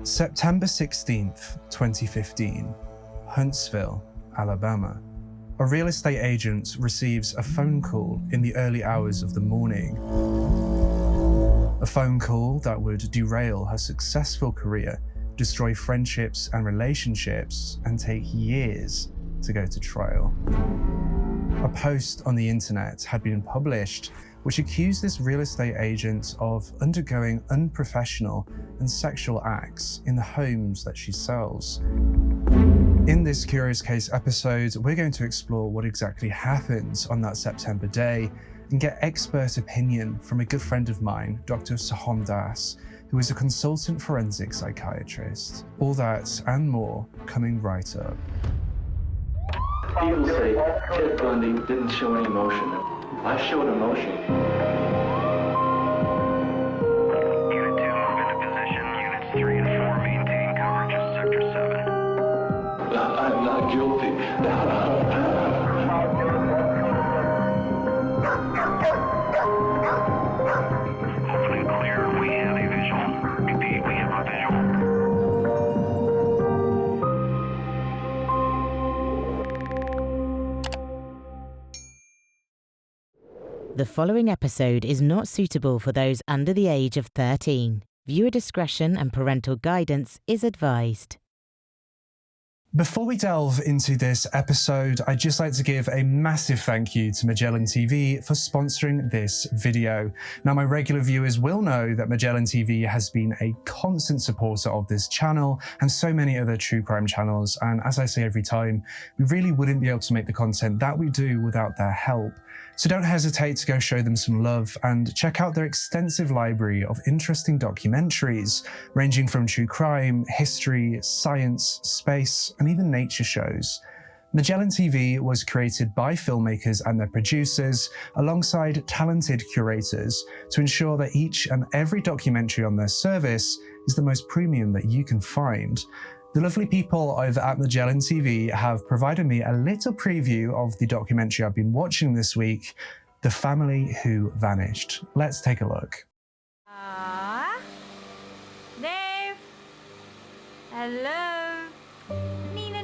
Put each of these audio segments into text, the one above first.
September 16th, 2015, Huntsville, Alabama. A real estate agent receives a phone call in the early hours of the morning. A phone call that would derail her successful career, destroy friendships and relationships, and take years to go to trial. A post on the internet had been published which accused this real estate agent of undergoing unprofessional and sexual acts in the homes that she sells. In this Curious Case episode, we're going to explore what exactly happened on that September day and get expert opinion from a good friend of mine, Dr. Soham Das, who is a consultant forensic psychiatrist. All that and more coming right up. People say Ted Bundy didn't show any emotion. I showed emotion. Unit 2, move into position. Units 3 and 4, maintain coverage of Sector 7. I'm not guilty. Open and clear. We have a visual. Repeat, we have a visual. The following episode is not suitable for those under the age of 13. Viewer discretion and parental guidance is advised. Before we delve into this episode, I'd just like to give a massive thank you to Magellan TV for sponsoring this video. Now, my regular viewers will know that Magellan TV has been a constant supporter of this channel and so many other true crime channels. And as I say every time, we really wouldn't be able to make the content that we do without their help. So don't hesitate to go show them some love and check out their extensive library of interesting documentaries, ranging from true crime, history, science, space, and even nature shows. Magellan TV was created by filmmakers and their producers, alongside talented curators, to ensure that each and every documentary on their service is the most premium that you can find. The lovely people over at Magellan TV have provided me a little preview of the documentary I've been watching this week, The Family Who Vanished. Let's take a look. Dave! Hello? Nina.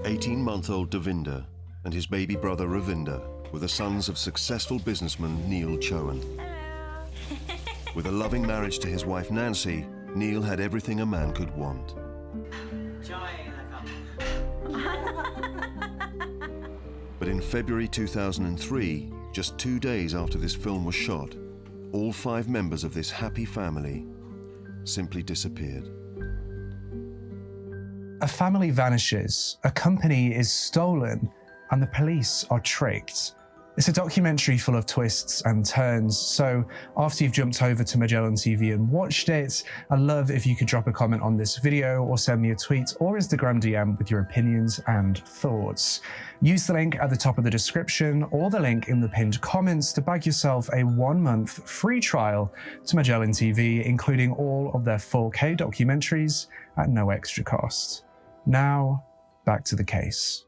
18-month-old Devinder and his baby brother Ravinder were the sons of successful businessman Neil Chowan. Hello. With a loving marriage to his wife Nancy, Neil had everything a man could want. But in February 2003, just 2 days after this film was shot, all 5 members of this happy family simply disappeared. A family vanishes, a company is stolen, and the police are tricked. It's a documentary full of twists and turns, so after you've jumped over to Magellan TV and watched it, I'd love if you could drop a comment on this video or send me a tweet or Instagram DM with your opinions and thoughts. Use the link at the top of the description or the link in the pinned comments to bag yourself a 1-month free trial to Magellan TV, including all of their 4K documentaries at no extra cost. Now, back to the case.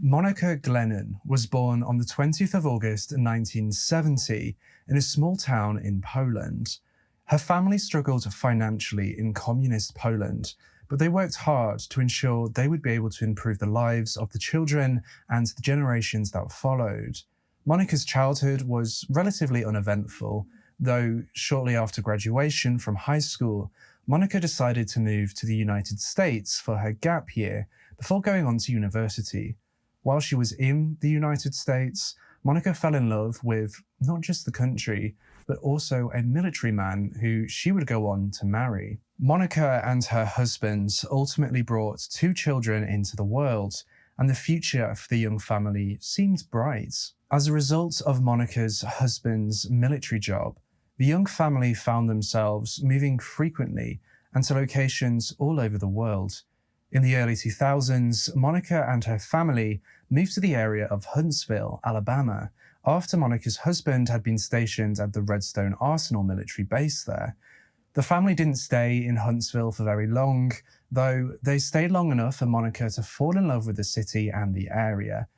Monika Glennon was born on the 20th of August 1970 in a small town in Poland. Her family struggled financially in communist Poland, but they worked hard to ensure they would be able to improve the lives of the children and the generations that followed. Monika's childhood was relatively uneventful, though shortly after graduation from high school, Monika decided to move to the United States for her gap year before going on to university. While she was in the United States, Monika fell in love with not just the country, but also a military man who she would go on to marry. Monika and her husband ultimately brought 2 children into the world, and the future for the young family seemed bright. As a result of Monika's husband's military job, the young family found themselves moving frequently and to locations all over the world. In the early 2000s, Monika and her family moved to the area of Huntsville, Alabama, after Monika's husband had been stationed at the Redstone Arsenal military base there. The family didn't stay in Huntsville for very long, though they stayed long enough for Monika to fall in love with the city and the area.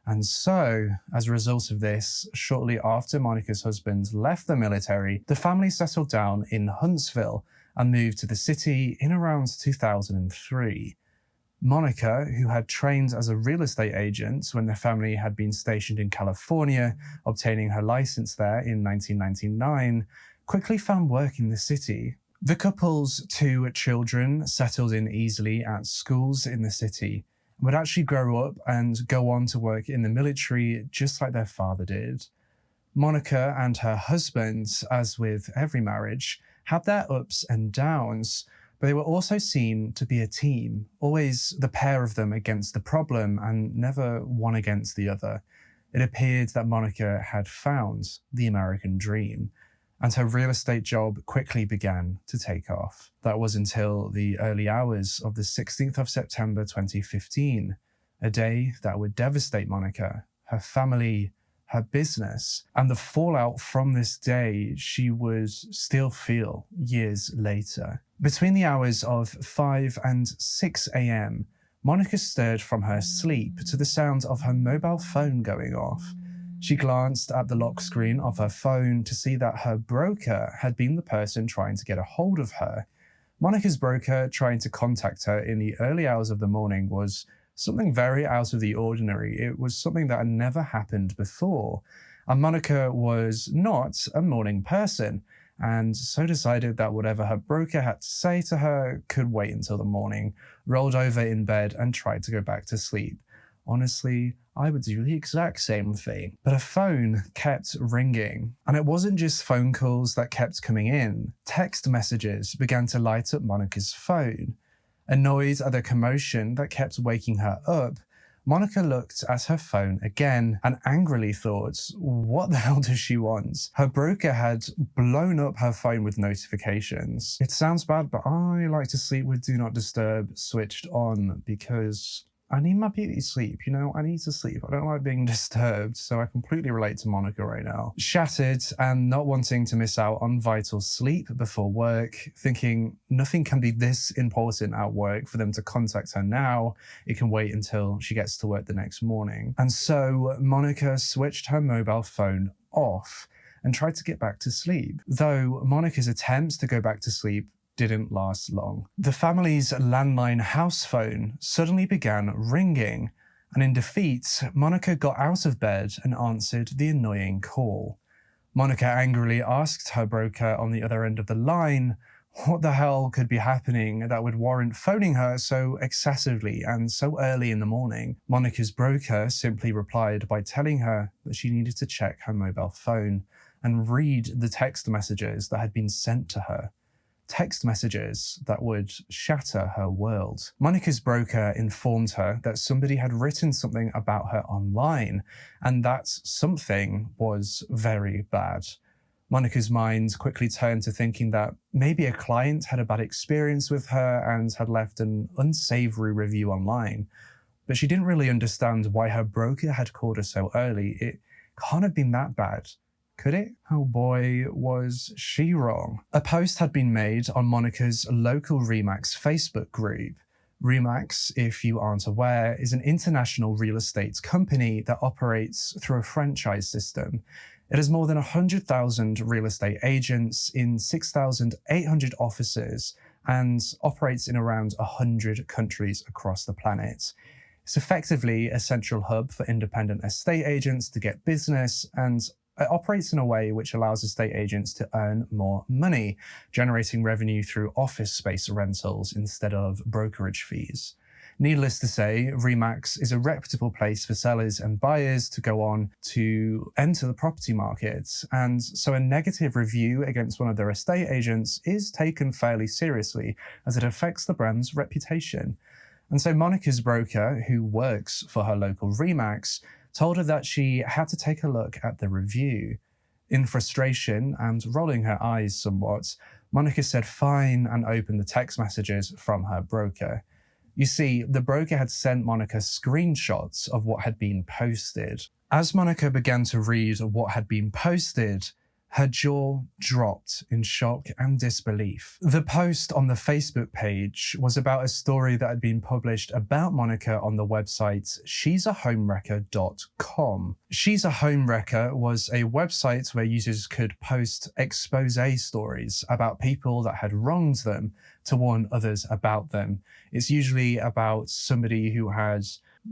And so, as a result of this, shortly after Monika's husband left the military, the family settled down in Huntsville and moved to the city in around 2003. Monika, who had trained as a real estate agent when the family had been stationed in California, obtaining her license there in 1999, quickly found work in the city. The couple's 2 children settled in easily at schools in the city, and would actually grow up and go on to work in the military just like their father did. Monika and her husband, as with every marriage, had their ups and downs, but they were also seen to be a team, always the pair of them against the problem and never one against the other. It appeared that Monika had found the American dream, and her real estate job quickly began to take off. That was until the early hours of the 16th of September 2015, a day that would devastate Monika, her family, her business, and the fallout from this day she would still feel years later. Between the hours of 5 and 6 a.m., Monika stirred from her sleep to the sound of her mobile phone going off. She glanced at the lock screen of her phone to see that her broker had been the person trying to get a hold of her. Monika's broker trying to contact her in the early hours of the morning was something very out of the ordinary. It was something that had never happened before. And Monika was not a morning person, and so decided that whatever her broker had to say to her could wait until the morning, rolled over in bed and tried to go back to sleep. Honestly, I would do the exact same thing. But her phone kept ringing, and it wasn't just phone calls that kept coming in. Text messages began to light up Monika's phone. Annoyed at the commotion that kept waking her up, Monika looked at her phone again and angrily thought, what the hell does she want? Her broker had blown up her phone with notifications. It sounds bad, but I like to sleep with Do Not Disturb switched on because I need my beauty sleep, I need to sleep. I don't like being disturbed, so I completely relate to Monika right now. Shattered and not wanting to miss out on vital sleep before work, thinking nothing can be this important at work for them to contact her now, it can wait until she gets to work the next morning. And so Monika switched her mobile phone off and tried to get back to sleep. Though Monika's attempts to go back to sleep didn't last long. The family's landline house phone suddenly began ringing, and in defeat, Monika got out of bed and answered the annoying call. Monika angrily asked her broker on the other end of the line what the hell could be happening that would warrant phoning her so excessively and so early in the morning. Monika's broker simply replied by telling her that she needed to check her mobile phone and read the text messages that had been sent to her. Text messages that would shatter her world. Monika's broker informed her that somebody had written something about her online, and that something was very bad. Monika's mind quickly turned to thinking that maybe a client had a bad experience with her and had left an unsavory review online. But she didn't really understand why her broker had called her so early. It can't have been that bad. Could it? Oh boy, was she wrong. A post had been made on Monika's local RE/MAX Facebook group. RE/MAX, if you aren't aware, is an international real estate company that operates through a franchise system. It has more than 100,000 real estate agents in 6,800 offices and operates in around 100 countries across the planet. It's effectively a central hub for independent estate agents to get business, and it operates in a way which allows estate agents to earn more money, generating revenue through office space rentals instead of brokerage fees. Needless to say, RE/MAX is a reputable place for sellers and buyers to go on to enter the property market, and so a negative review against one of their estate agents is taken fairly seriously as it affects the brand's reputation. And so Monika's broker, who works for her local RE/MAX, told her that she had to take a look at the review. In frustration and rolling her eyes somewhat, Monika said fine and opened the text messages from her broker. You see, the broker had sent Monika screenshots of what had been posted. As Monika began to read what had been posted, Her jaw dropped in shock and disbelief. The post on the Facebook page was about a story that had been published about Monika on the website she'sahomewrecker.com. She's a Homewrecker was a website where users could post expose stories about people that had wronged them to warn others about them. It's usually about somebody who had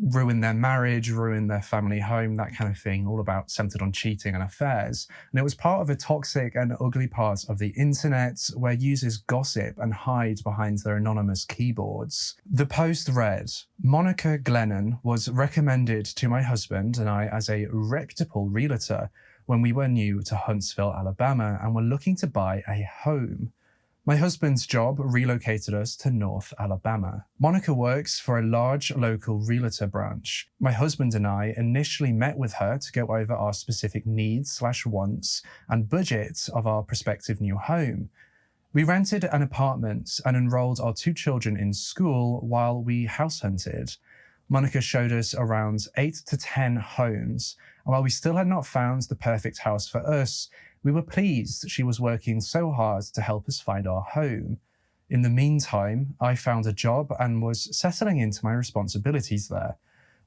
ruin their marriage, ruin their family home, that kind of thing, all about centered on cheating and affairs. And it was part of a toxic and ugly part of the internet where users gossip and hide behind their anonymous keyboards. The post read, Monika Glennon was recommended to my husband and I as a reputable realtor when we were new to Huntsville, Alabama, and were looking to buy a home. My husband's job relocated us to North Alabama. Monika works for a large local realtor branch. My husband and I initially met with her to go over our specific needs/wants and budget of our prospective new home. We rented an apartment and enrolled our 2 children in school while we house hunted. Monika showed us around 8 to 10 homes, and while we still had not found the perfect house for us, we were pleased she was working so hard to help us find our home. In the meantime, I found a job and was settling into my responsibilities there.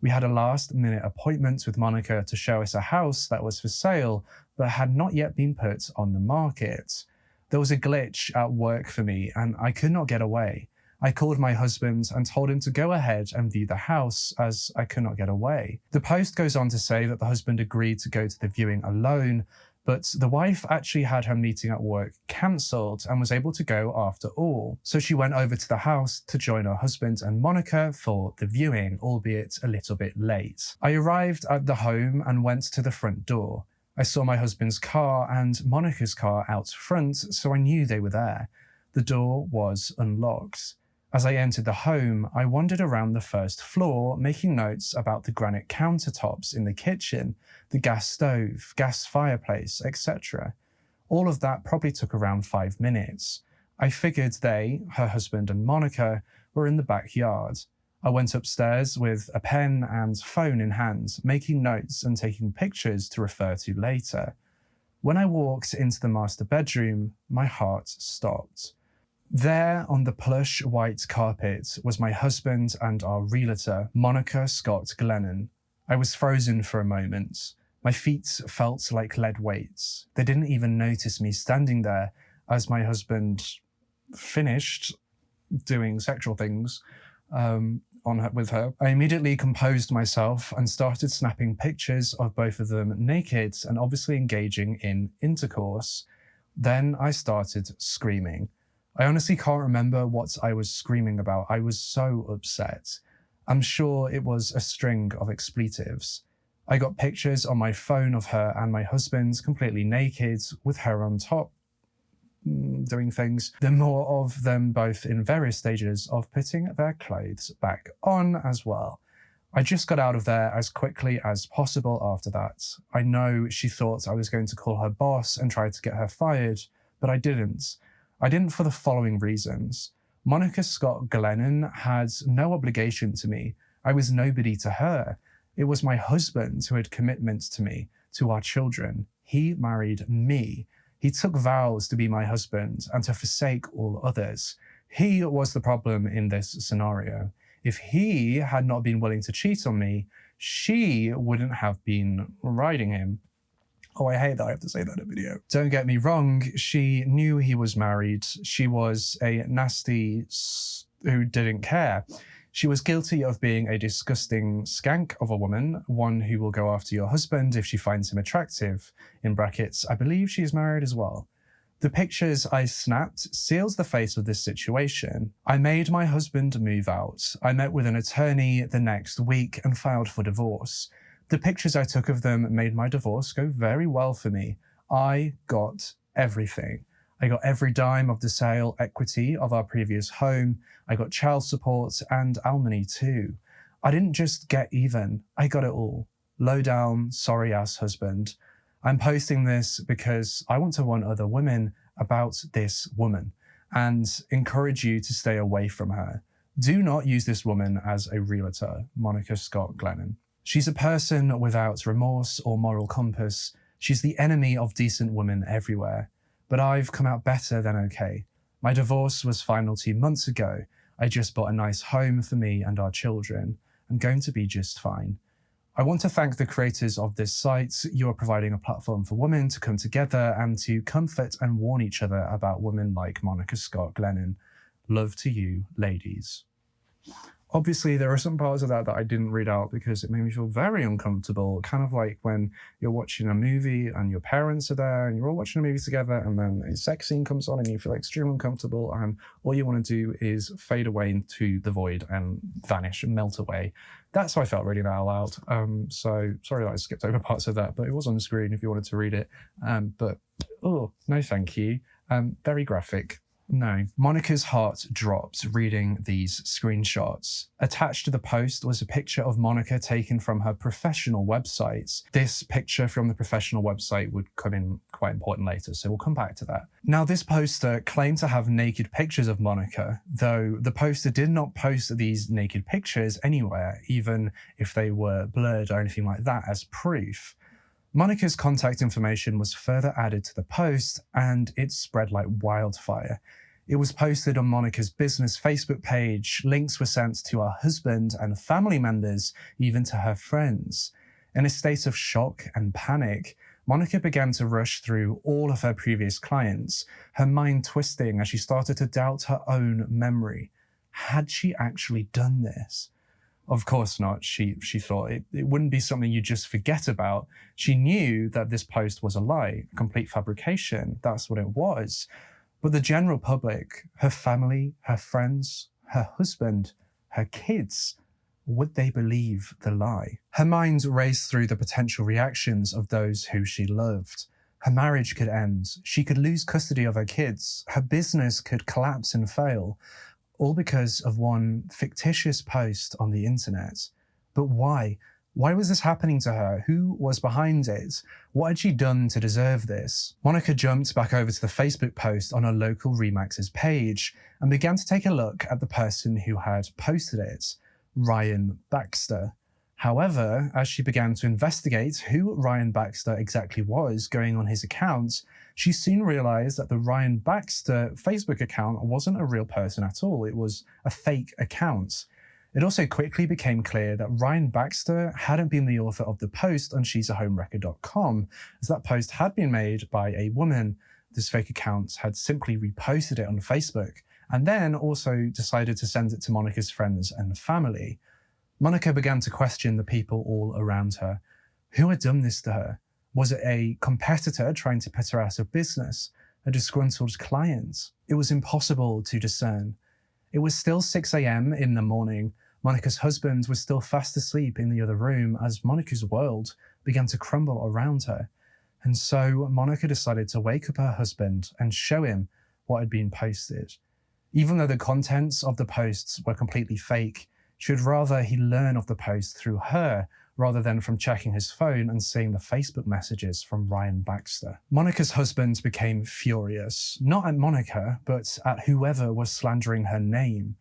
We had a last-minute appointment with Monika to show us a house that was for sale, but had not yet been put on the market. There was a glitch at work for me, and I could not get away. I called my husband and told him to go ahead and view the house, as I could not get away. The post goes on to say that the husband agreed to go to the viewing alone, but the wife actually had her meeting at work cancelled and was able to go after all. So she went over to the house to join her husband and Monika for the viewing, albeit a little bit late. I arrived at the home and went to the front door. I saw my husband's car and Monika's car out front, so I knew they were there. The door was unlocked. As I entered the home, I wandered around the first floor, making notes about the granite countertops in the kitchen, the gas stove, gas fireplace, etc. All of that probably took around 5 minutes. I figured they, her husband and Monika, were in the backyard. I went upstairs with a pen and phone in hand, making notes and taking pictures to refer to later. When I walked into the master bedroom, my heart stopped. There, on the plush white carpet, was my husband and our realtor, Monika Scott Glennon. I was frozen for a moment. My feet felt like lead weights. They didn't even notice me standing there as my husband finished doing sexual things with her. I immediately composed myself and started snapping pictures of both of them naked and obviously engaging in intercourse. Then I started screaming. I honestly can't remember what I was screaming about. I was so upset. I'm sure it was a string of expletives. I got pictures on my phone of her and my husband completely naked, with her on top, doing things. There are more of them both in various stages of putting their clothes back on as well. I just got out of there as quickly as possible after that. I know she thought I was going to call her boss and try to get her fired, but I didn't. I didn't for the following reasons. Monika Scott Glennon had no obligation to me. I was nobody to her. It was my husband who had commitment to me, to our children. He married me. He took vows to be my husband and to forsake all others. He was the problem in this scenario. If he had not been willing to cheat on me, she wouldn't have been riding him. Oh, I hate that I have to say that in a video. Don't get me wrong, she knew he was married. She was a nasty who didn't care. She was guilty of being a disgusting skank of a woman, one who will go after your husband if she finds him attractive. In brackets, I believe she's married as well. The pictures I snapped seals the face of this situation. I made my husband move out. I met with an attorney the next week and filed for divorce. The pictures I took of them made my divorce go very well for me. I got everything. I got every dime of the sale equity of our previous home. I got child support and alimony too. I didn't just get even, I got it all. Low down, sorry ass husband. I'm posting this because I want to warn other women about this woman and encourage you to stay away from her. Do not use this woman as a realtor, Monika Scott Glennon. She's a person without remorse or moral compass. She's the enemy of decent women everywhere. But I've come out better than okay. My divorce was final 2 months ago. I just bought a nice home for me and our children. I'm going to be just fine. I want to thank the creators of this site. You are providing a platform for women to come together and to comfort and warn each other about women like Monika Scott Glennon. Love to you, ladies. Obviously, there are some parts of that I didn't read out because it made me feel very uncomfortable. Kind of like when you're watching a movie and your parents are there and you're all watching a movie together and then a sex scene comes on and you feel extremely uncomfortable and all you want to do is fade away into the void and vanish and melt away. That's how I felt reading that out loud. So sorry that I skipped over parts of that, but it was on the screen if you wanted to read it. But no thank you. Very graphic. No. Monika's heart dropped reading these screenshots. Attached to the post was a picture of Monika taken from her professional website. This picture from the professional website would come in quite important later, so we'll come back to that. Now, this poster claimed to have naked pictures of Monika, though the poster did not post these naked pictures anywhere, even if they were blurred or anything like that, as proof. Monika's contact information was further added to the post, and it spread like wildfire. It was posted on Monika's business Facebook page. Links were sent to her husband and family members, even to her friends. In a state of shock and panic, Monika began to rush through all of her previous clients, her mind twisting as she started to doubt her own memory. Had she actually done this? Of course not, she thought. It wouldn't be something you just forget about. She knew that this post was a lie, a complete fabrication. That's what it was. But the general public, her family, her friends, her husband, her kids, would they believe the lie? Her mind raced through the potential reactions of those who she loved. Her marriage could end. She could lose custody of her kids. Her business could collapse and fail. All because of one fictitious post on the internet. But why? Why was this happening to her? Who was behind it? What had she done to deserve this? Monika jumped back over to the Facebook post on her local Remax's page and began to take a look at the person who had posted it, Ryan Baxter. However, as she began to investigate who Ryan Baxter exactly was going on his account, she soon realized that the Ryan Baxter Facebook account wasn't a real person at all. It was a fake account. It also quickly became clear that Ryan Baxter hadn't been the author of the post on she'sahomewrecker.com, as that post had been made by a woman. This fake account had simply reposted it on Facebook and then also decided to send it to Monika's friends and family. Monika began to question the people all around her. Who had done this to her? Was it a competitor trying to put her out of business? A disgruntled client? It was impossible to discern. It was still 6 a.m. in the morning. Monika's husband was still fast asleep in the other room as Monika's world began to crumble around her. And so Monika decided to wake up her husband and show him what had been posted. Even though the contents of the posts were completely fake, she would rather he learn of the post through her rather than from checking his phone and seeing the Facebook messages from Ryan Baxter. Monika's husband became furious, not at Monika, but at whoever was slandering her name.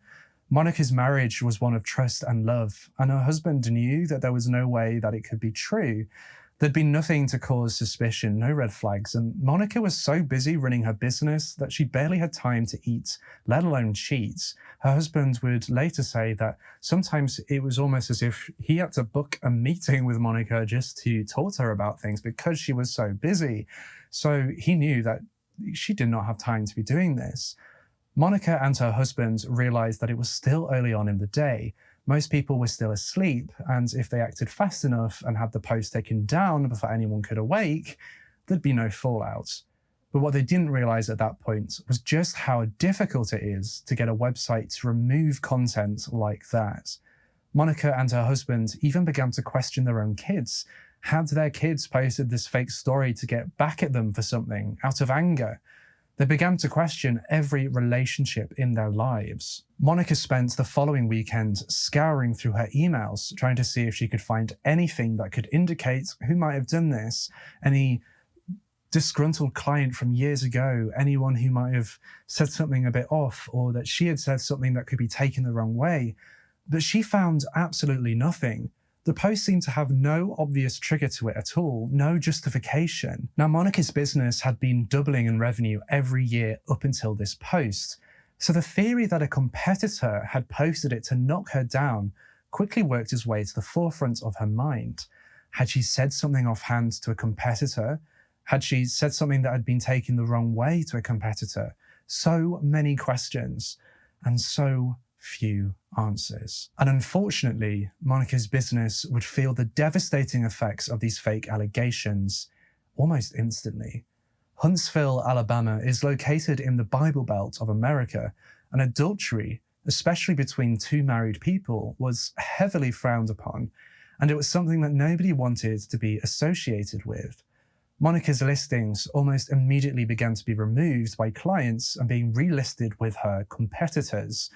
Monika's marriage was one of trust and love, and her husband knew that there was no way that it could be true. There'd been nothing to cause suspicion, no red flags, and Monika was so busy running her business that she barely had time to eat, let alone cheat. Her husband would later say that sometimes it was almost as if he had to book a meeting with Monika just to talk to her about things because she was so busy. So he knew that she did not have time to be doing this. Monika and her husband realized that it was still early on in the day. Most people were still asleep, and if they acted fast enough and had the post taken down before anyone could awake, there'd be no fallout. But what they didn't realize at that point was just how difficult it is to get a website to remove content like that. Monika and her husband even began to question their own kids. Had their kids posted this fake story to get back at them for something, out of anger? They began to question every relationship in their lives. Monika spent the following weekend scouring through her emails, trying to see if she could find anything that could indicate who might have done this, any disgruntled client from years ago, anyone who might have said something a bit off, or that she had said something that could be taken the wrong way. But she found absolutely nothing. The post seemed to have no obvious trigger to it at all, no justification. Now, Monika's business had been doubling in revenue every year up until this post, so the theory that a competitor had posted it to knock her down quickly worked its way to the forefront of her mind. Had she said something offhand to a competitor? Had she said something that had been taken the wrong way to a competitor? So many questions, and so few answers. And unfortunately, Monika's business would feel the devastating effects of these fake allegations almost instantly. Huntsville, Alabama is located in the Bible Belt of America, and adultery, especially between two married people, was heavily frowned upon, and it was something that nobody wanted to be associated with. Monika's listings almost immediately began to be removed by clients and being relisted with her competitors.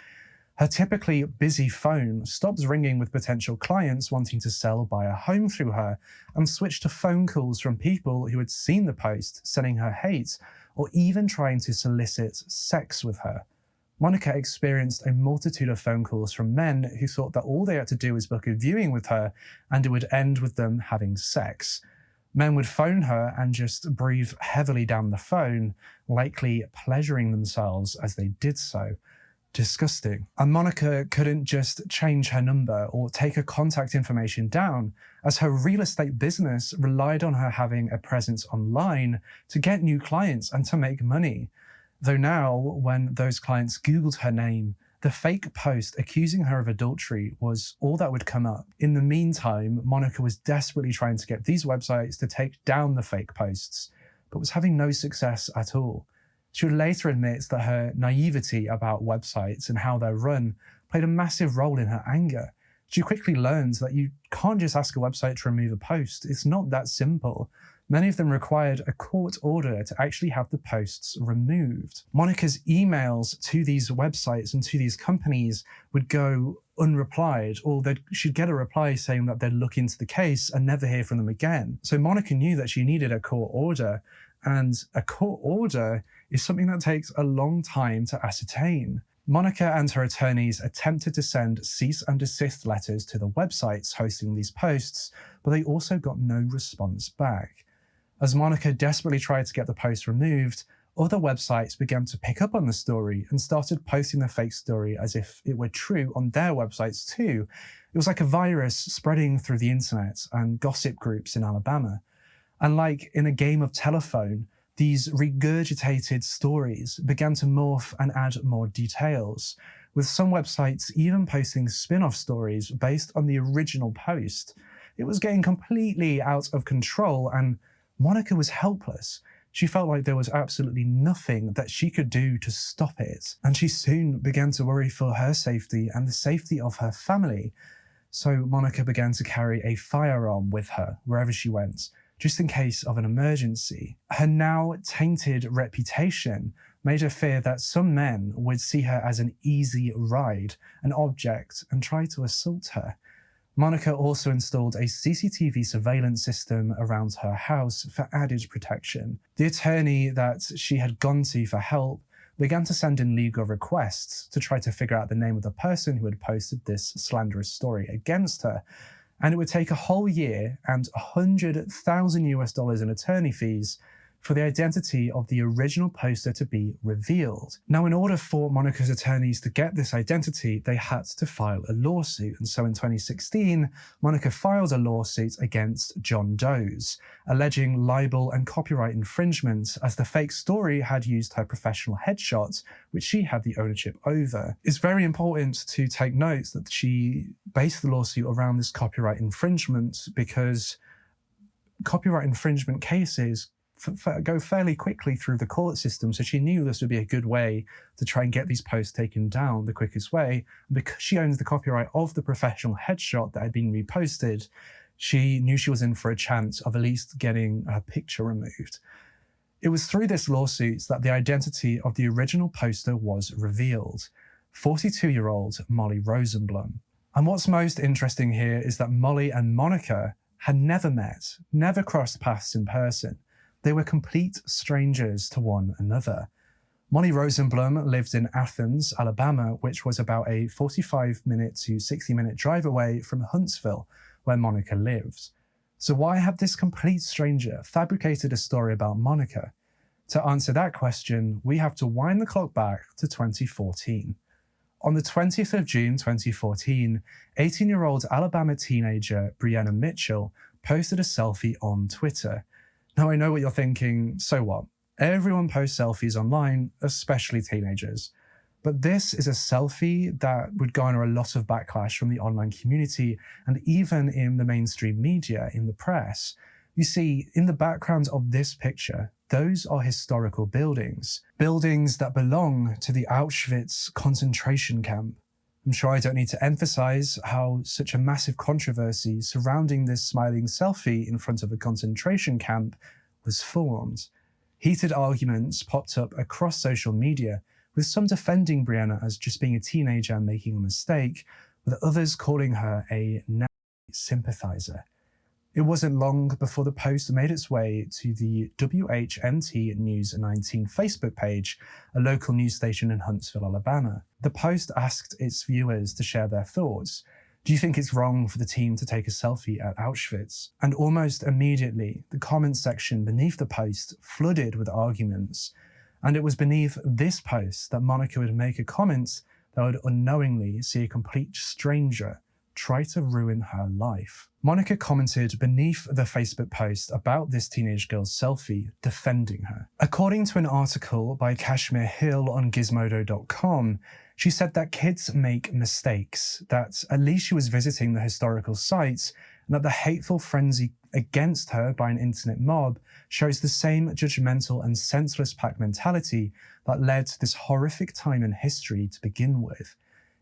Her typically busy phone stopped ringing with potential clients wanting to sell or buy a home through her and switched to phone calls from people who had seen the post, sending her hate, or even trying to solicit sex with her. Monika experienced a multitude of phone calls from men who thought that all they had to do was book a viewing with her and it would end with them having sex. Men would phone her and just breathe heavily down the phone, likely pleasuring themselves as they did so. Disgusting. And Monika couldn't just change her number or take her contact information down, as her real estate business relied on her having a presence online to get new clients and to make money. Though now, when those clients Googled her name, the fake post accusing her of adultery was all that would come up. In the meantime, Monika was desperately trying to get these websites to take down the fake posts, but was having no success at all. She would later admit that her naivety about websites and how they're run played a massive role in her anger. She quickly learned that you can't just ask a website to remove a post. It's not that simple. Many of them required a court order to actually have the posts removed. Monika's emails to these websites and to these companies would go unreplied, or she'd get a reply saying that they'd look into the case and never hear from them again. So Monika knew that she needed a court order, and a court order is something that takes a long time to ascertain. Monika and her attorneys attempted to send cease and desist letters to the websites hosting these posts, but they also got no response back. As Monika desperately tried to get the post removed, other websites began to pick up on the story and started posting the fake story as if it were true on their websites too. It was like a virus spreading through the internet and gossip groups in Alabama. And like in a game of telephone, these regurgitated stories began to morph and add more details, with some websites even posting spin-off stories based on the original post. It was getting completely out of control, and Monika was helpless. She felt like there was absolutely nothing that she could do to stop it, and she soon began to worry for her safety and the safety of her family. So Monika began to carry a firearm with her wherever she went, just in case of an emergency. Her now tainted reputation made her fear that some men would see her as an easy ride, an object, and try to assault her. Monika also installed a CCTV surveillance system around her house for added protection. The attorney that she had gone to for help began to send in legal requests to try to figure out the name of the person who had posted this slanderous story against her. And it would take a whole year and $100,000 in attorney fees for the identity of the original poster to be revealed. Now, in order for Monika's attorneys to get this identity, they had to file a lawsuit. And so in 2016, Monika filed a lawsuit against John Doe's, alleging libel and copyright infringement, as the fake story had used her professional headshot, which she had the ownership over. It's very important to take note that she based the lawsuit around this copyright infringement, because copyright infringement cases go fairly quickly through the court system, so she knew this would be a good way to try and get these posts taken down the quickest way. And because she owns the copyright of the professional headshot that had been reposted, she knew she was in for a chance of at least getting her picture removed. It was through this lawsuit that the identity of the original poster was revealed: 42-year-old Molly Rosenblum. And what's most interesting here is that Molly and Monika had never met, never crossed paths in person. They were complete strangers to one another. Molly Rosenblum lived in Athens, Alabama, which was about a 45-minute to 60-minute drive away from Huntsville, where Monika lived. So why have this complete stranger fabricated a story about Monika? To answer that question, we have to wind the clock back to 2014. On the 20th of June 2014, 18-year-old Alabama teenager Brianna Mitchell posted a selfie on Twitter. Now I know what you're thinking, so what? Everyone posts selfies online, especially teenagers. But this is a selfie that would garner a lot of backlash from the online community and even in the mainstream media, in the press. You see, in the background of this picture, those are historical buildings. Buildings that belong to the Auschwitz concentration camp. I'm sure I don't need to emphasize how such a massive controversy surrounding this smiling selfie in front of a concentration camp was formed. Heated arguments popped up across social media, with some defending Brianna as just being a teenager and making a mistake, with others calling her a Nazi sympathizer. It wasn't long before the post made its way to the WHMT News 19 Facebook page, a local news station in Huntsville, Alabama. The post asked its viewers to share their thoughts. Do you think it's wrong for the team to take a selfie at Auschwitz? And almost immediately, the comments section beneath the post flooded with arguments. And it was beneath this post that Monika would make a comment that would unknowingly see a complete stranger try to ruin her life. Monika commented beneath the Facebook post about this teenage girl's selfie, defending her. According to an article by Kashmir Hill on Gizmodo.com, she said that kids make mistakes, that at least she was visiting the historical sites, and that the hateful frenzy against her by an internet mob shows the same judgmental and senseless pack mentality that led to this horrific time in history to begin with.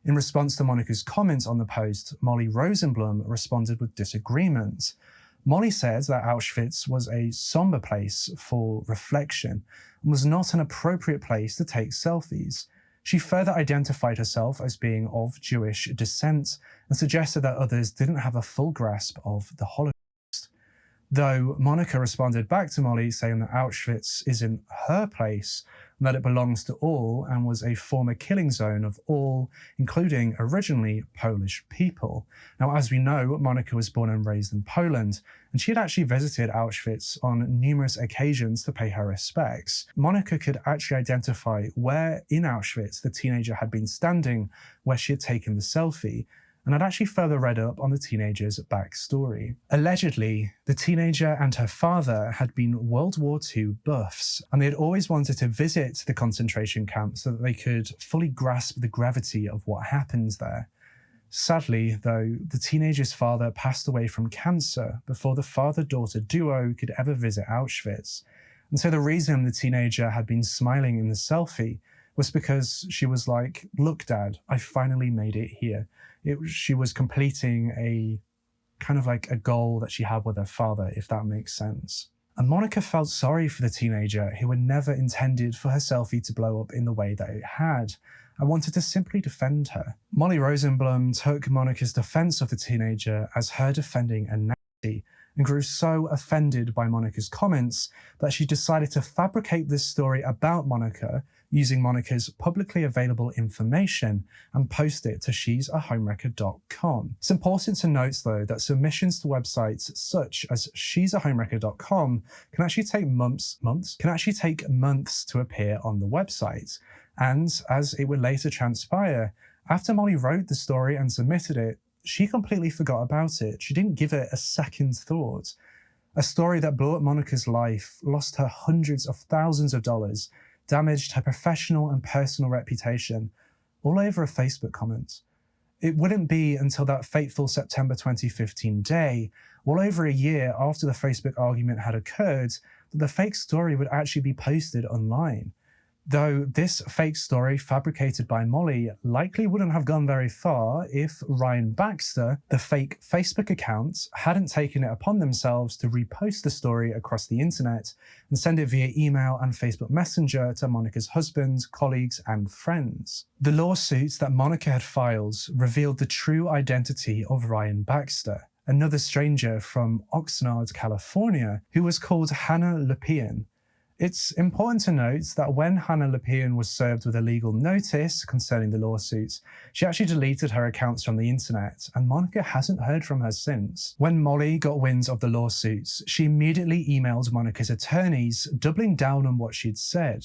In response to Monika's comments on the post, Molly Rosenblum responded with disagreement. Molly said that Auschwitz was a somber place for reflection and was not an appropriate place to take selfies. She further identified herself as being of Jewish descent and suggested that others didn't have a full grasp of the Holocaust. Though Monika responded back to Molly saying that Auschwitz isn't her place and that it belongs to all and was a former killing zone of all, including originally Polish people. Now, as we know, Monika was born and raised in Poland, and she had actually visited Auschwitz on numerous occasions to pay her respects. Monika could actually identify where in Auschwitz the teenager had been standing, where she had taken the selfie, and I'd actually further read up on the teenager's backstory. Allegedly, the teenager and her father had been World War II buffs, and they had always wanted to visit the concentration camp so that they could fully grasp the gravity of what happens there. Sadly, though, the teenager's father passed away from cancer before the father-daughter duo could ever visit Auschwitz. And so the reason the teenager had been smiling in the selfie was because she was like, "Look, Dad, I finally made it here." She was completing a kind of like a goal that she had with her father, if that makes sense. And Monika felt sorry for the teenager who had never intended for her selfie to blow up in the way that it had, and wanted to simply defend her. Molly Rosenblum took Monika's defense of the teenager as her defending a Nazi, and grew so offended by Monika's comments that she decided to fabricate this story about Monika using Monika's publicly available information and post it to she'sahomewrecker.com. It's important to note, though, that submissions to websites such as she'sahomewrecker.com can actually take months to appear on the website. And as it would later transpire, after Molly wrote the story and submitted it, she completely forgot about it. She didn't give it a second thought. A story that blew up Monika's life, lost her hundreds of thousands of dollars, damaged her professional and personal reputation, all over a Facebook comment. It wouldn't be until that fateful September 2015 day, well over a year after the Facebook argument had occurred, that the fake story would actually be posted online. Though this fake story fabricated by Molly likely wouldn't have gone very far if Ryan Baxter, the fake Facebook account, hadn't taken it upon themselves to repost the story across the internet and send it via email and Facebook Messenger to Monika's husband, colleagues, and friends. The lawsuits that Monika had filed revealed the true identity of Ryan Baxter, another stranger from Oxnard, California, who was called Hannah Lupien. It's important to note that when Hannah Lepian was served with a legal notice concerning the lawsuits, she actually deleted her accounts from the internet, and Monika hasn't heard from her since. When Molly got wind of the lawsuits, she immediately emailed Monika's attorneys, doubling down on what she'd said.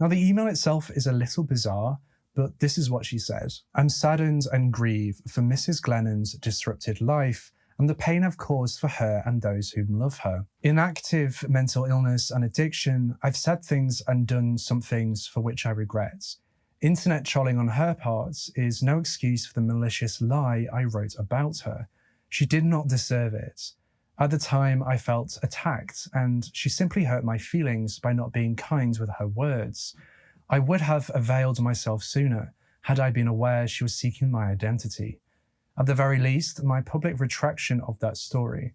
Now, the email itself is a little bizarre, but this is what she said. "I'm saddened and grieve for Mrs. Glennon's disrupted life and the pain I've caused for her and those who love her. In active mental illness and addiction, I've said things and done some things for which I regret. Internet trolling on her part is no excuse for the malicious lie I wrote about her. She did not deserve it. At the time, I felt attacked, and she simply hurt my feelings by not being kind with her words. I would have availed myself sooner had I been aware she was seeking my identity. At the very least, my public retraction of that story.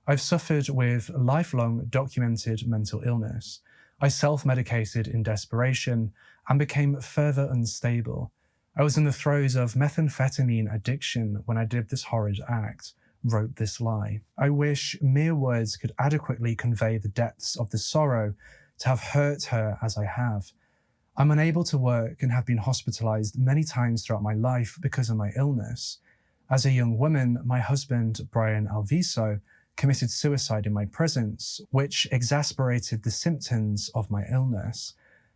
I've suffered with lifelong documented mental illness. I self-medicated in desperation and became further unstable. I was in the throes of methamphetamine addiction when I did this horrid act, wrote this lie. I wish mere words could adequately convey the depths of the sorrow to have hurt her as I have. I'm unable to work and have been hospitalized many times throughout my life because of my illness. As a young woman, my husband, Brian Alviso, committed suicide in my presence, which exasperated the symptoms of my illness.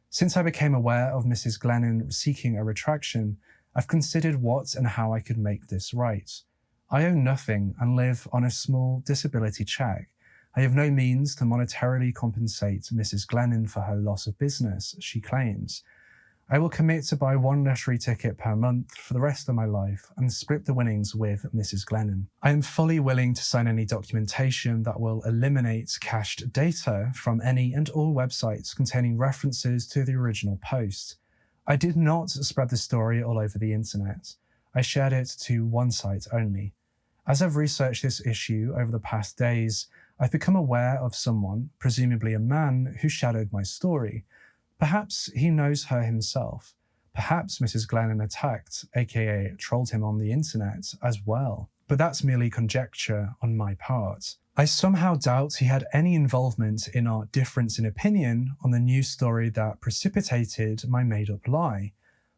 Since I became aware of Mrs. Glennon seeking a retraction, I've considered what and how I could make this right. I own nothing and live on a small disability check. I have no means to monetarily compensate Mrs. Glennon for her loss of business, she claims. I will commit to buy one lottery ticket per month for the rest of my life and split the winnings with Mrs. Glennon. I am fully willing to sign any documentation that will eliminate cached data from any and all websites containing references to the original post. I did not spread the story all over the internet. I shared it to one site only. As I've researched this issue over the past days, I've become aware of someone, presumably a man, who shadowed my story. Perhaps he knows her himself. Perhaps Mrs. Glennon attacked, aka trolled him on the internet as well. But that's merely conjecture on my part. I somehow doubt he had any involvement in our difference in opinion on the news story that precipitated my made-up lie.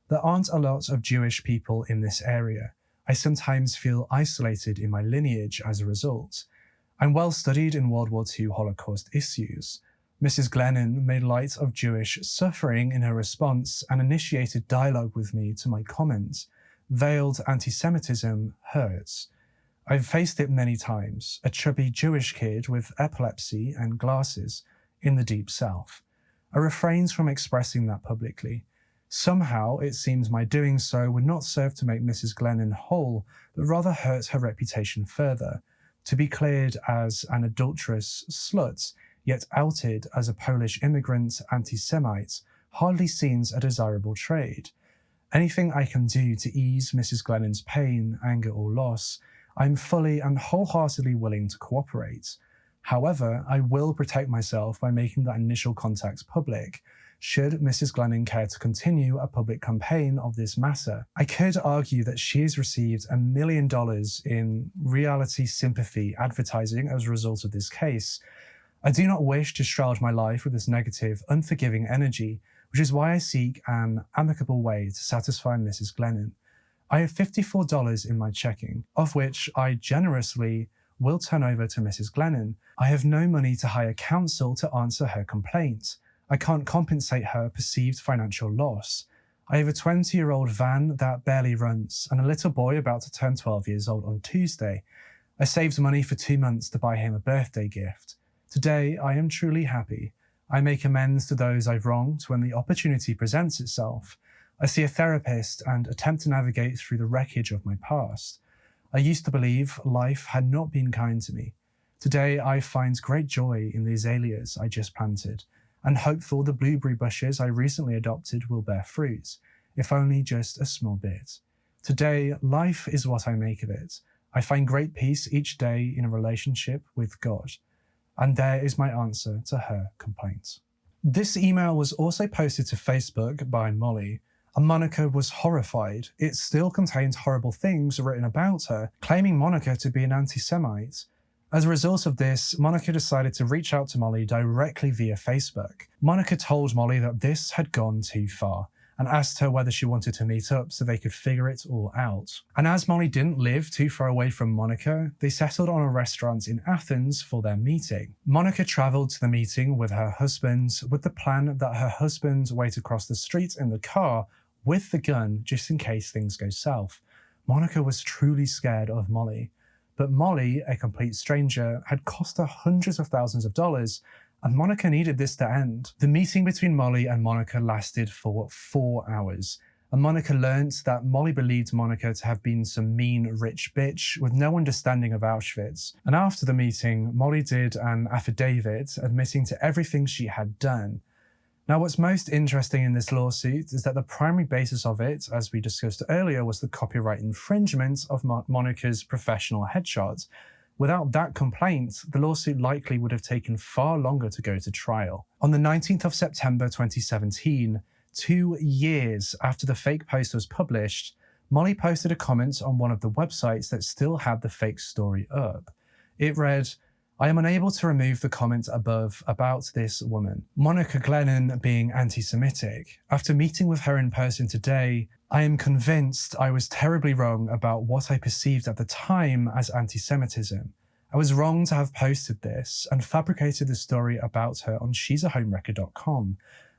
There aren't a lot of Jewish people in this area. I sometimes feel isolated in my lineage as a result. I'm well studied in World War II Holocaust issues. Mrs. Glennon made light of Jewish suffering in her response and initiated dialogue with me to my comments. Veiled anti-Semitism hurts. I've faced it many times, a chubby Jewish kid with epilepsy and glasses in the Deep South. I refrained from expressing that publicly. Somehow, it seems my doing so would not serve to make Mrs. Glennon whole, but rather hurt her reputation further. To be cleared as an adulterous slut, yet outed as a Polish immigrant anti-Semite, hardly seems a desirable trade. Anything I can do to ease Mrs. Glennon's pain, anger, or loss, I'm fully and wholeheartedly willing to cooperate. However, I will protect myself by making that initial contact public, should Mrs. Glennon care to continue a public campaign of this matter. I could argue that she has received $1 million in reality sympathy advertising as a result of this case. I do not wish to shroud my life with this negative, unforgiving energy, which is why I seek an amicable way to satisfy Mrs. Glennon. I have $54 in my checking, of which I generously will turn over to Mrs. Glennon. I have no money to hire counsel to answer her complaint. I can't compensate her perceived financial loss. I have a 20-year-old van that barely runs and a little boy about to turn 12 years old on Tuesday. I saved money for 2 months to buy him a birthday gift. Today, I am truly happy. I make amends to those I've wronged when the opportunity presents itself. I see a therapist and attempt to navigate through the wreckage of my past. I used to believe life had not been kind to me. Today, I find great joy in the azaleas I just planted, and hopeful the blueberry bushes I recently adopted will bear fruit, if only just a small bit. Today, life is what I make of it. I find great peace each day in a relationship with God. And there is my answer to her complaints. This email was also posted to Facebook by Molly, and Monika was horrified. It still contains horrible things written about her, claiming Monika to be an anti-Semite. As a result of this, Monika decided to reach out to Molly directly via Facebook. Monika told Molly that this had gone too far and asked her whether she wanted to meet up so they could figure it all out. And as Molly didn't live too far away from Monika, they settled on a restaurant in Athens for their meeting. Monika travelled to the meeting with her husband with the plan that her husband wait across the street in the car with the gun just in case things go south. Monika was truly scared of Molly. But Molly, a complete stranger, had cost her hundreds of thousands of dollars, and Monika needed this to end. The meeting between Molly and Monika lasted for 4 hours, and Monika learnt that Molly believed Monika to have been some mean rich bitch with no understanding of Auschwitz. And after the meeting, Molly did an affidavit admitting to everything she had done. Now, what's most interesting in this lawsuit is that the primary basis of it, as we discussed earlier, was the copyright infringement of Monika's professional headshots. Without that complaint, the lawsuit likely would have taken far longer to go to trial. On the 19th of September 2017, 2 years after the fake post was published, Molly posted a comment on one of the websites that still had the fake story up. It read, "I am unable to remove the comment above about this woman, Monika Glennon, being anti-Semitic. After meeting with her in person today, I am convinced I was terribly wrong about what I perceived at the time as anti-Semitism. I was wrong to have posted this and fabricated the story about her on she'sahomewrecker.com.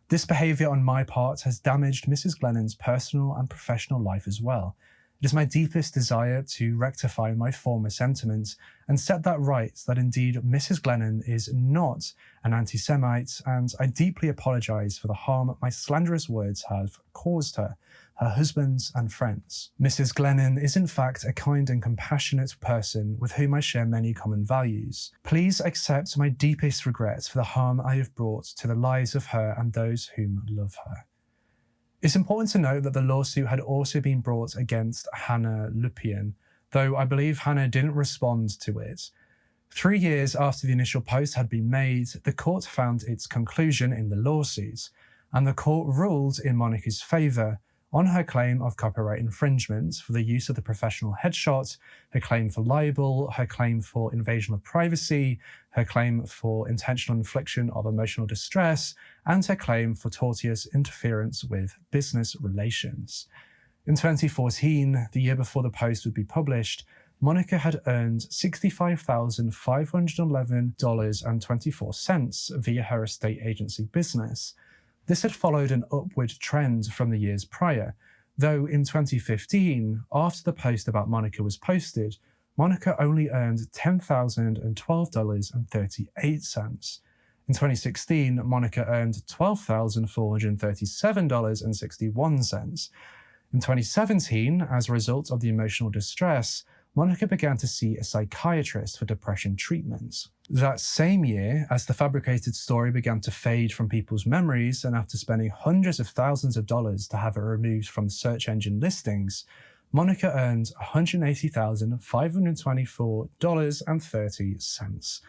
This behaviour on my part has damaged Mrs. Glennon's personal and professional life as well. It is my deepest desire to rectify my former sentiments and set that right, that indeed Mrs. Glennon is not an anti-Semite, and I deeply apologise for the harm my slanderous words have caused her, her husband and friends. Mrs. Glennon is in fact a kind and compassionate person with whom I share many common values. Please accept my deepest regrets for the harm I have brought to the lives of her and those whom love her." It's important to note that the lawsuit had also been brought against Hannah Lupian, though I believe Hannah didn't respond to it. 3 years after the initial post had been made, the court found its conclusion in the lawsuit, and the court ruled in Monika's favour on her claim of copyright infringement for the use of the professional headshot, her claim for libel, her claim for invasion of privacy, her claim for intentional infliction of emotional distress, and her claim for tortious interference with business relations. In 2014, the year before the post would be published, Monika had earned $65,511.24 via her estate agency business. This had followed an upward trend from the years prior, though in 2015, after the post about Monika was posted, Monika only earned $10,012.38. In 2016, Monika earned $12,437.61. In 2017, as a result of the emotional distress, Monika began to see a psychiatrist for depression treatment. That same year, as the fabricated story began to fade from people's memories, and after spending hundreds of thousands of dollars to have it removed from search engine listings, Monika earned $180,524.30.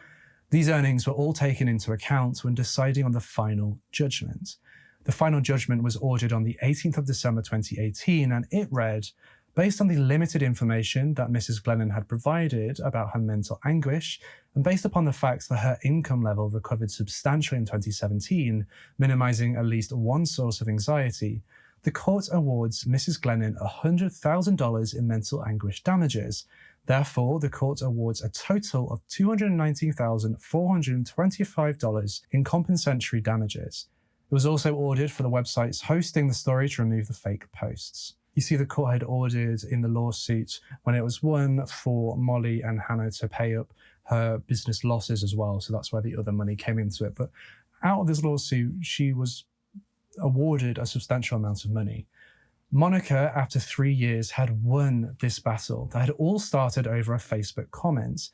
These earnings were all taken into account when deciding on the final judgment. The final judgment was ordered on the 18th of December 2018, and it read, "Based on the limited information that Mrs. Glennon had provided about her mental anguish, and based upon the fact that her income level recovered substantially in 2017, minimizing at least one source of anxiety, the court awards Mrs. Glennon $100,000 in mental anguish damages. Therefore, the court awards a total of $219,425 in compensatory damages. It was also ordered for the websites hosting the story to remove the fake posts." You see, the court had ordered in the lawsuit, when it was won, for Molly and Hannah to pay up her business losses as well. So that's where the other money came into it. But out of this lawsuit, she was awarded a substantial amount of money. Monika, after 3 years, had won this battle that had all started over a Facebook comment.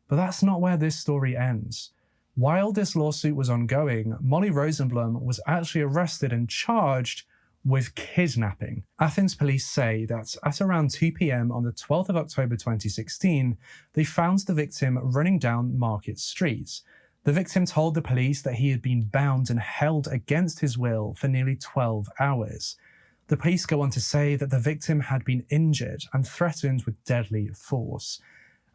But that's not where this story ends. While this lawsuit was ongoing, Molly Rosenblum was actually arrested and charged with kidnapping. Athens police say that at around 2 p.m. on the 12th of October 2016, they found the victim running down Market Street. The victim told the police that he had been bound and held against his will for nearly 12 hours. The police go on to say that the victim had been injured and threatened with deadly force.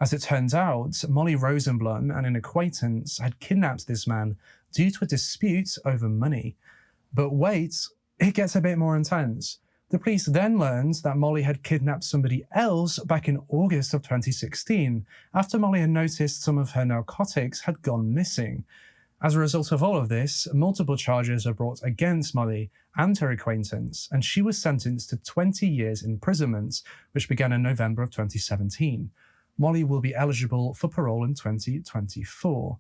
As it turns out, Molly Rosenblum and an acquaintance had kidnapped this man due to a dispute over money. But wait, it gets a bit more intense. The police then learned that Molly had kidnapped somebody else back in August of 2016, after Molly had noticed some of her narcotics had gone missing. As a result of all of this, multiple charges are brought against Molly and her acquaintance, and she was sentenced to 20 years imprisonment, which began in November of 2017. Molly will be eligible for parole in 2024.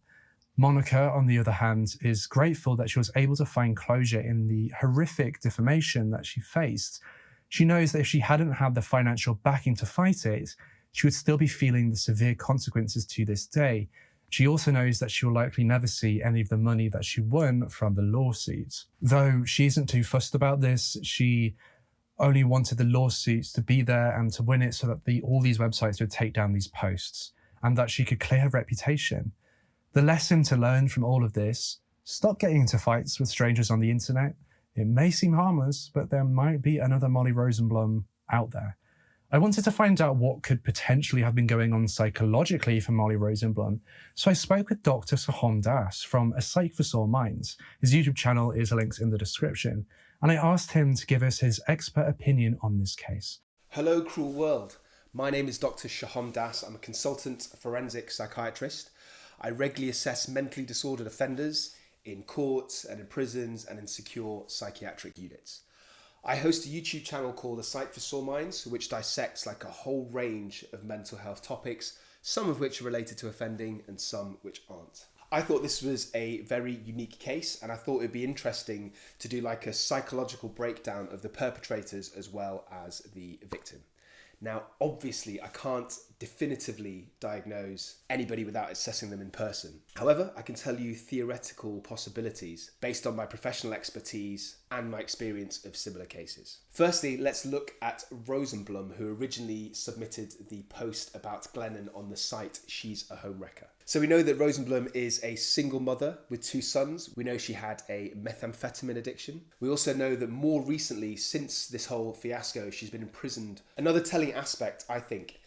Monika, on the other hand, is grateful that she was able to find closure in the horrific defamation that she faced. She knows that if she hadn't had the financial backing to fight it, she would still be feeling the severe consequences to this day. She also knows that she will likely never see any of the money that she won from the lawsuit. Though she isn't too fussed about this, she only wanted the lawsuits to be there and to win it so that all these websites would take down these posts and that she could clear her reputation. The lesson to learn from all of this: stop getting into fights with strangers on the internet. It may seem harmless, but there might be another Molly Rosenblum out there. I wanted to find out what could potentially have been going on psychologically for Molly Rosenblum, so I spoke with Dr. Sahom Das from A Psych for Sore Minds. His YouTube channel is linked in the description, and I asked him to give us his expert opinion on this case. Hello, cruel world. My name is Dr. Sahom Das. I'm a consultant forensic psychiatrist. I regularly assess mentally disordered offenders in courts and in prisons and in secure psychiatric units. I host a YouTube channel called A Psych for Sore Minds, which dissects like a whole range of mental health topics, some of which are related to offending and some which aren't. I thought this was a very unique case, and I thought it'd be interesting to do like a psychological breakdown of the perpetrators as well as the victim. Now, obviously, I can't definitively diagnose anybody without assessing them in person. However, I can tell you theoretical possibilities based on my professional expertise and my experience of similar cases. Firstly, let's look at Rosenblum, who originally submitted the post about Glennon on the site She's a Homewrecker. So we know that Rosenblum is a single mother with 2 sons. We know she had a methamphetamine addiction. We also know that more recently, since this whole fiasco, she's been imprisoned. Another telling aspect, I think,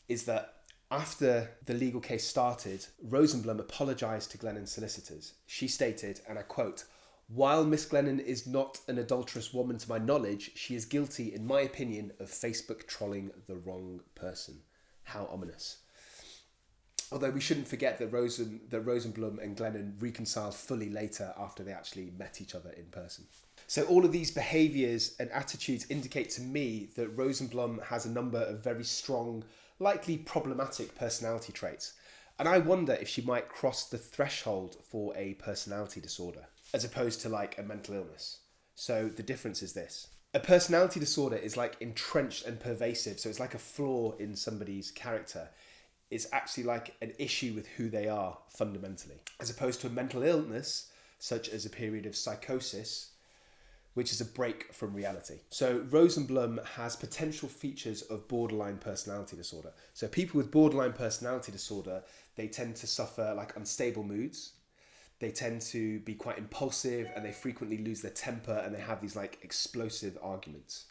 is that after the legal case started, Rosenblum apologised to Glennon's solicitors. She stated, and I quote, "While Miss Glennon is not an adulterous woman to my knowledge, she is guilty, in my opinion, of Facebook trolling the wrong person." How ominous. Although we shouldn't forget that Rosenblum and Glennon reconciled fully later after they actually met each other in person. So all of these behaviours and attitudes indicate to me that Rosenblum has a number of very strong, likely problematic personality traits. And I wonder if she might cross the threshold for a personality disorder, as opposed to like a mental illness. So the difference is this. A personality disorder is like entrenched and pervasive. So it's like a flaw in somebody's character. It's actually like an issue with who they are fundamentally, as opposed to a mental illness, such as a period of psychosis, which is a break from reality. So Rosenblum has potential features of borderline personality disorder. So people with borderline personality disorder, they tend to suffer like unstable moods. They tend to be quite impulsive, and they frequently lose their temper, and they have these like explosive arguments.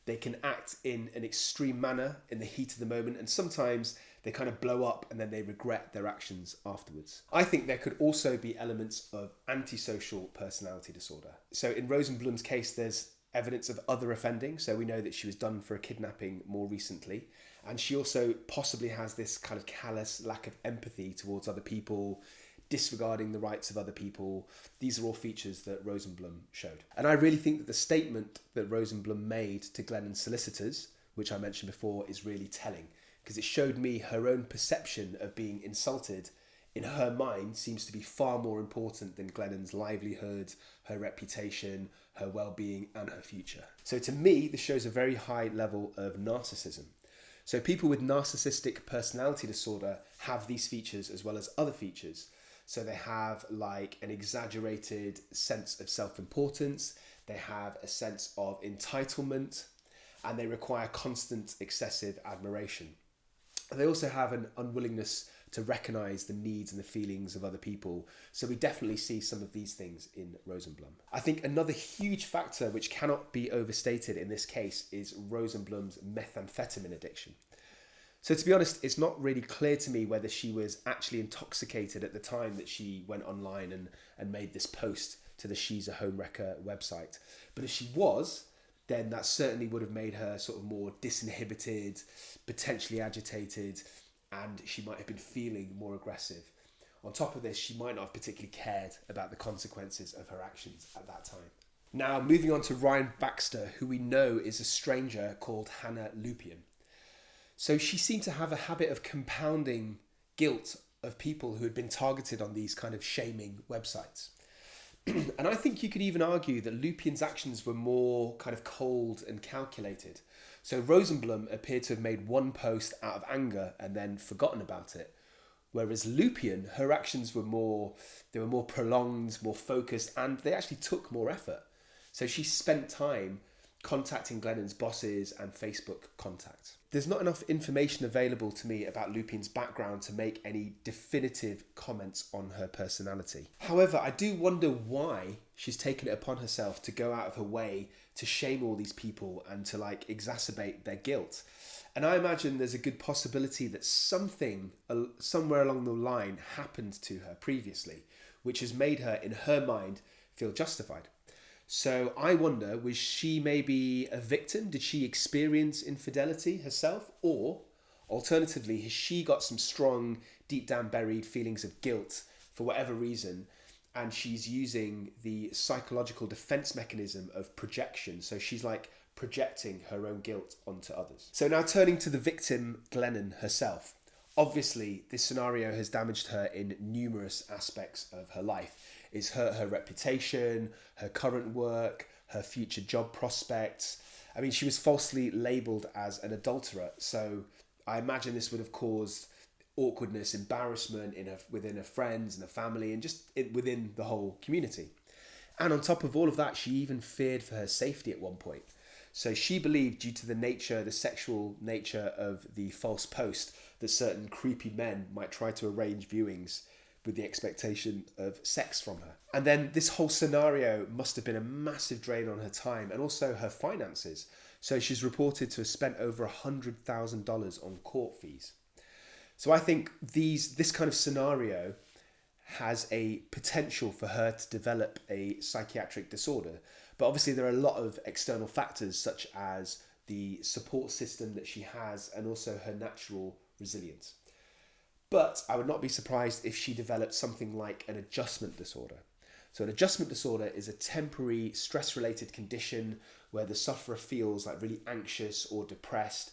They can act in an extreme manner in the heat of the moment, and sometimes they kind of blow up and then they regret their actions afterwards. I think there could also be elements of antisocial personality disorder. So in Rosenblum's case, there's evidence of other offending. So we know that she was done for a kidnapping more recently. And she also possibly has this kind of callous lack of empathy towards other people, disregarding the rights of other people. These are all features that Rosenblum showed. And I really think that the statement that Rosenblum made to Glennon's solicitors, which I mentioned before, is really telling, because it showed me her own perception of being insulted in her mind seems to be far more important than Glennon's livelihood, her reputation, her well-being, and her future. So to me, this shows a very high level of narcissism. So people with narcissistic personality disorder have these features as well as other features. So they have like an exaggerated sense of self-importance, they have a sense of entitlement, and they require constant excessive admiration. They also have an unwillingness to recognise the needs and the feelings of other people. So we definitely see some of these things in Rosenblum. I think another huge factor which cannot be overstated in this case is Rosenblum's methamphetamine addiction. So to be honest, it's not really clear to me whether she was actually intoxicated at the time that she went online and made this post to the She's a Homewrecker website. But if she was, then that certainly would have made her sort of more disinhibited, potentially agitated, and she might have been feeling more aggressive. On top of this, she might not have particularly cared about the consequences of her actions at that time. Now, moving on to Ryan Baxter, who we know is a stranger called Hannah Lupian. So she seemed to have a habit of compounding guilt of people who had been targeted on these kind of shaming websites. And I think you could even argue that Lupian's actions were more kind of cold and calculated. So Rosenblum appeared to have made one post out of anger and then forgotten about it. Whereas Lupian, her actions were more prolonged, more focused, and they actually took more effort. So she spent time contacting Glennon's bosses and Facebook contacts. There's not enough information available to me about Lupian's background to make any definitive comments on her personality. However, I do wonder why she's taken it upon herself to go out of her way to shame all these people and to exacerbate their guilt. And I imagine there's a good possibility that something somewhere along the line happened to her previously, which has made her, in her mind, feel justified. So I wonder, was she maybe a victim? Did she experience infidelity herself? Or alternatively, has she got some strong, deep down buried feelings of guilt for whatever reason, and she's using the psychological defense mechanism of projection? So she's projecting her own guilt onto others. So now turning to the victim, Glennon herself. Obviously, this scenario has damaged her in numerous aspects of her life. It's hurt her reputation, her current work, her future job prospects. I mean, she was falsely labelled as an adulterer, so I imagine this would have caused awkwardness, embarrassment within her friends and her family and just within the whole community. And on top of all of that, she even feared for her safety at one point. So she believed, due to the sexual nature of the false post, that certain creepy men might try to arrange viewings with the expectation of sex from her. And then this whole scenario must have been a massive drain on her time and also her finances. So she's reported to have spent over $100,000 on court fees. So I think this kind of scenario has a potential for her to develop a psychiatric disorder. But obviously there are a lot of external factors, such as the support system that she has and also her natural resilience. But I would not be surprised if she developed something like an adjustment disorder. So an adjustment disorder is a temporary stress-related condition where the sufferer feels really anxious or depressed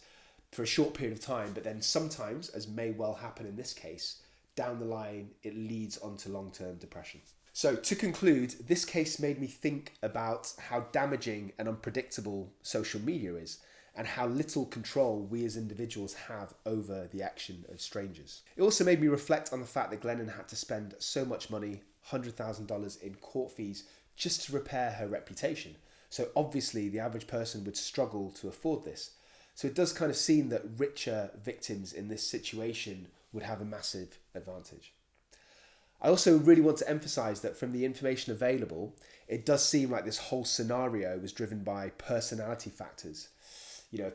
for a short period of time, but then sometimes, as may well happen in this case, down the line it leads on to long-term depression. So to conclude, this case made me think about how damaging and unpredictable social media is, and how little control we as individuals have over the action of strangers. It also made me reflect on the fact that Glennon had to spend so much money, $100,000 in court fees, just to repair her reputation. So obviously the average person would struggle to afford this. So it does kind of seem that richer victims in this situation would have a massive advantage. I also really want to emphasise that from the information available, it does seem like this whole scenario was driven by personality factors.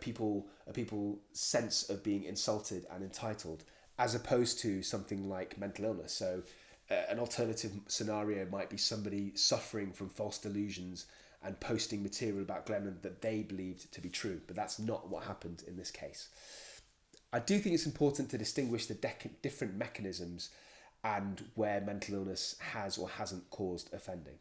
People's sense of being insulted and entitled, as opposed to something like mental illness. So an alternative scenario might be somebody suffering from false delusions and posting material about Glennon that they believed to be true, but that's not what happened in this case. I do think it's important to distinguish the different mechanisms and where mental illness has or hasn't caused offending.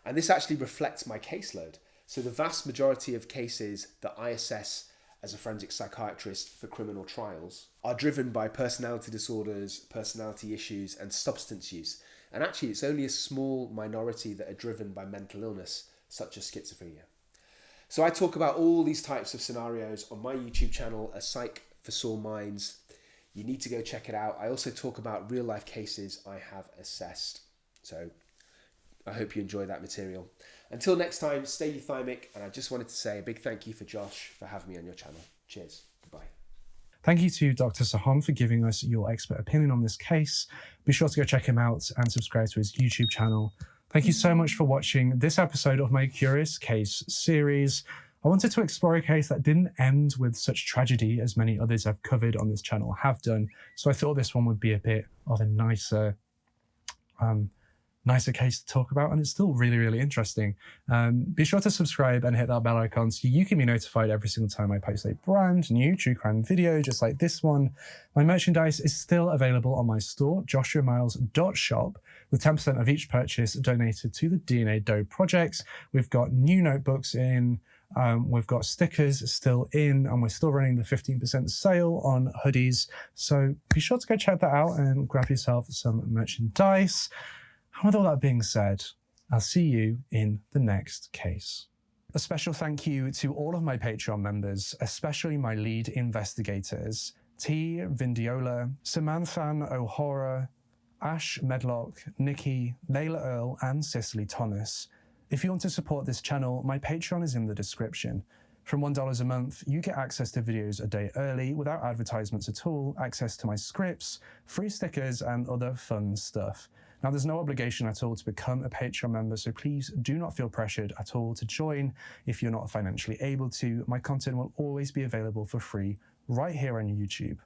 And this actually reflects my caseload. So the vast majority of cases that I assess as a forensic psychiatrist for criminal trials are driven by personality disorders, personality issues, and substance use. And actually, it's only a small minority that are driven by mental illness, such as schizophrenia. So I talk about all these types of scenarios on my YouTube channel, A Psych for Sore Minds. You need to go check it out. I also talk about real life cases I have assessed. So I hope you enjoy that material. Until next time, stay euthymic, and I just wanted to say a big thank you for Josh for having me on your channel. Cheers. Goodbye. Thank you to Dr. Saham for giving us your expert opinion on this case. Be sure to go check him out and subscribe to his YouTube channel. Thank you so much for watching this episode of my Curious Case series. I wanted to explore a case that didn't end with such tragedy as many others I've covered on this channel have done, so I thought this one would be a bit of a nicer case to talk about, and it's still really, really interesting. Be sure to subscribe and hit that bell icon so you can be notified every single time I post a brand new true crime video just like this one. My merchandise is still available on my store, joshuamiles.shop, with 10% of each purchase donated to the DNA Doe projects. We've got new notebooks in, we've got stickers still in, and we're still running the 15% sale on hoodies. So be sure to go check that out and grab yourself some merchandise. And with all that being said, I'll see you in the next case. A special thank you to all of my Patreon members, especially my lead investigators, T. Vindiola, Samanthan O'Hara, Ash Medlock, Nikki, Layla Earl, and Cicely Thomas. If you want to support this channel, my Patreon is in the description. From $1 a month, you get access to videos a day early without advertisements at all, access to my scripts, free stickers, and other fun stuff. Now, there's no obligation at all to become a Patreon member, so please do not feel pressured at all to join if you're not financially able to. My content will always be available for free right here on YouTube.